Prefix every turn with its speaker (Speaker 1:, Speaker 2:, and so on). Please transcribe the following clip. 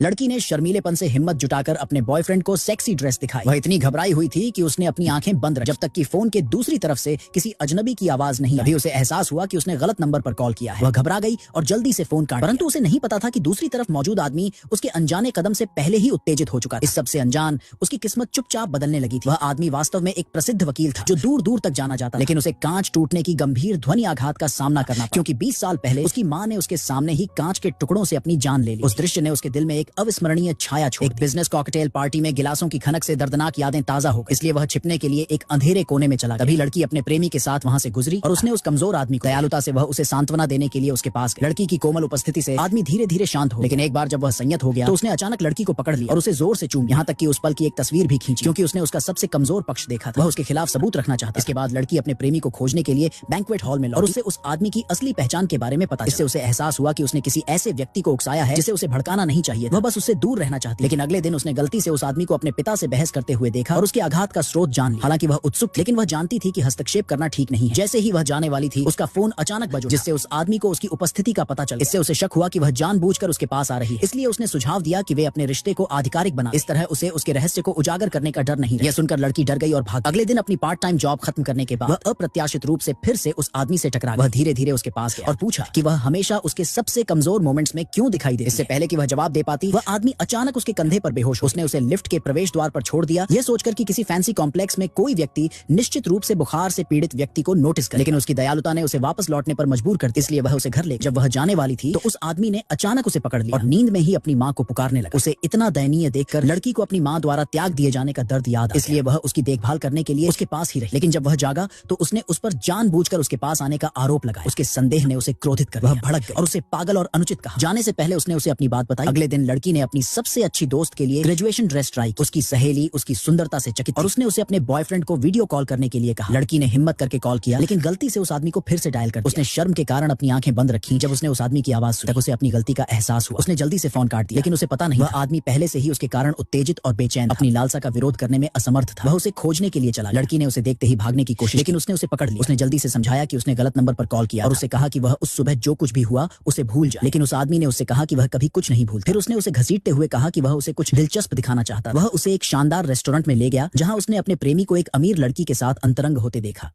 Speaker 1: लड़की ने शर्मीलेपन से हिम्मत जुटाकर अपने बॉयफ्रेंड को सेक्सी ड्रेस दिखाई। वह इतनी घबराई हुई थी कि उसने अपनी आंखें बंद रखी, जब तक कि फोन के दूसरी तरफ से किसी अजनबी की आवाज नहीं आई। तभी उसे एहसास हुआ कि उसने गलत नंबर पर कॉल किया है। वह घबरा गई और जल्दी से फोन काट, परंतु उसे नहीं पता था कि दूसरी तरफ मौजूद आदमी उसके अनजाने कदम से पहले ही उत्तेजित हो चुका था। इस सबसे अनजान उसकी किस्मत चुपचाप बदलने लगी थी। वह आदमी वास्तव में एक प्रसिद्ध वकील था जो दूर दूर तक जाना जाता, लेकिन उसे कांच टूटने की गंभीर ध्वनि आघात का सामना करना पड़ा, क्योंकि 20 साल पहले उसकी मां ने उसके सामने ही कांच के टुकड़ों से अपनी जान ले ली। उस दृश्य ने उसके दिल में एक अविस्मरणीय छाया छोड़ी। एक बिजनेस कॉकटेल पार्टी में गिलासों की खनक से दर्दनाक यादें ताजा हो गई, इसलिए वह छिपने के लिए एक अंधेरे कोने में चला। तभी लड़की अपने प्रेमी के साथ वहां से गुजरी और उसने उस कमजोर आदमी को दयालुता से वह उसे सांत्वना देने के लिए उसके पास गई। लड़की की कोमल उपस्थिति से आदमी धीरे धीरे शांत हो, लेकिन एक बार जब वह संयत हो गया तो उसने अचानक लड़की को पकड़ लिया और उसे जोर से चूम, यहाँ तक कि उस पल की एक तस्वीर भी खींची, क्योंकि उसने उसका सबसे कमजोर पक्ष देखा था। वह उसके खिलाफ सबूत रखना चाहता। इसके बाद लड़की अपने प्रेमी को खोजने के लिए बैंक्वेट हॉल में लौटी और उससे उस आदमी की असली पहचान के बारे में पता। इससे उसे एहसास हुआ कि उसने किसी ऐसे व्यक्ति को उकसाया है जिसे उसे भड़काना नहीं चाहिए। वह बस उससे दूर रहना चाहती। लेकिन अगले दिन उसने गलती से उस आदमी को अपने पिता से बहस करते हुए देखा और उसके आघात का स्रोत जान लिया। हालांकि वह उत्सुक, लेकिन वह जानती थी कि हस्तक्षेप करना ठीक नहीं है। जैसे ही वह जाने वाली थी, उसका फोन अचानक बजा, जिससे उस आदमी को उसकी उपस्थिति का पता चला। इससे उसे शक हुआ कि वह जानबूझकर उसके पास आ रही है, इसलिए उसने सुझाव दिया कि वे अपने रिश्ते को आधिकारिक बना। इस तरह उसे उसके रहस्य को उजागर करने का डर नहीं रहा। यह सुनकर लड़की डर गई और भाग। अगले दिन अपनी पार्ट टाइम जॉब खत्म करने के बाद वह अप्रत्याशित रूप से फिर से उस आदमी से टकरा गई। वह धीरे धीरे उसके पास गया और पूछा कि वह हमेशा उसके सबसे कमजोर मोमेंट्स में क्यों दिखाई दे। इससे पहले कि वह जवाब दे पाती, वह आदमी अचानक उसके कंधे पर बेहोश। उसने उसे लिफ्ट के प्रवेश द्वार पर छोड़ दिया, यह सोचकर कि किसी फैंसी कॉम्प्लेक्स में कोई व्यक्ति निश्चित रूप से बुखार से पीड़ित व्यक्ति को नोटिस कर। लेकिन उसकी दयालुता ने उसे वापस लौटने पर मजबूर कर दिया, इसलिए वह उसे घर ले। जब वह जाने वाली थी तो उस आदमी ने अचानक उसे पकड़ लिया और नींद में ही अपनी मां को पुकारने लगा। उसे इतना दयनीय देखकर लड़की को अपनी मां द्वारा त्याग दिए जाने का दर्द याद आया, इसलिए वह उसकी देखभाल करने के लिए उसके पास ही रही। लेकिन जब वह जागा तो उसने उस पर जानबूझकर उसके पास आने का आरोप लगाया। उसके संदेह ने उसे क्रोधित कर दिया। वह भड़क गई और उसे पागल और अनुचित कहा। जाने से पहले उसने उसे अपनी बात बताई। अगले दिन लड़की ने अपनी सबसे अच्छी दोस्त के लिए ग्रेजुएशन ड्रेस ट्राई की। उसकी सहेली उसकी सुंदरता से चकित और उसने उसे अपने बॉयफ्रेंड को वीडियो कॉल करने के लिए कहा। लड़की ने हिम्मत करके कॉल किया, लेकिन गलती से उस आदमी को फिर से डायल कर दिया। उसने शर्म के कारण अपनी आंखें बंद रखी। जब उसने उस आदमी की आवाज सुनी तब उसे अपनी गलती का एहसास हुआ। उसने जल्दी से फोन काट दिया, लेकिन उसे पता नहीं वह आदमी पहले से ही उसके कारण उत्तेजित और बेचैन था। अपनी लालसा का विरोध करने में असमर्थ था। वह उसे खोजने के लिए चला। लड़की ने उसे देखते ही भागने की कोशिश, लेकिन उसने उसे पकड़ लिया। उसने जल्दी से समझाया कि उसने गलत नंबर पर कॉल किया और उसे कहा कि वह उस सुबह जो कुछ भी हुआ उसे भूल जाए। लेकिन उस आदमी ने उससे कहा कि वह कभी कुछ नहीं भूलता। फिर उसने उसे घसीटते हुए कहा कि वह उसे कुछ दिलचस्प दिखाना चाहता। वह उसे एक शानदार रेस्टोरेंट में ले गया जहां उसने अपने प्रेमी को एक अमीर लड़की के साथ अंतरंग होते देखा।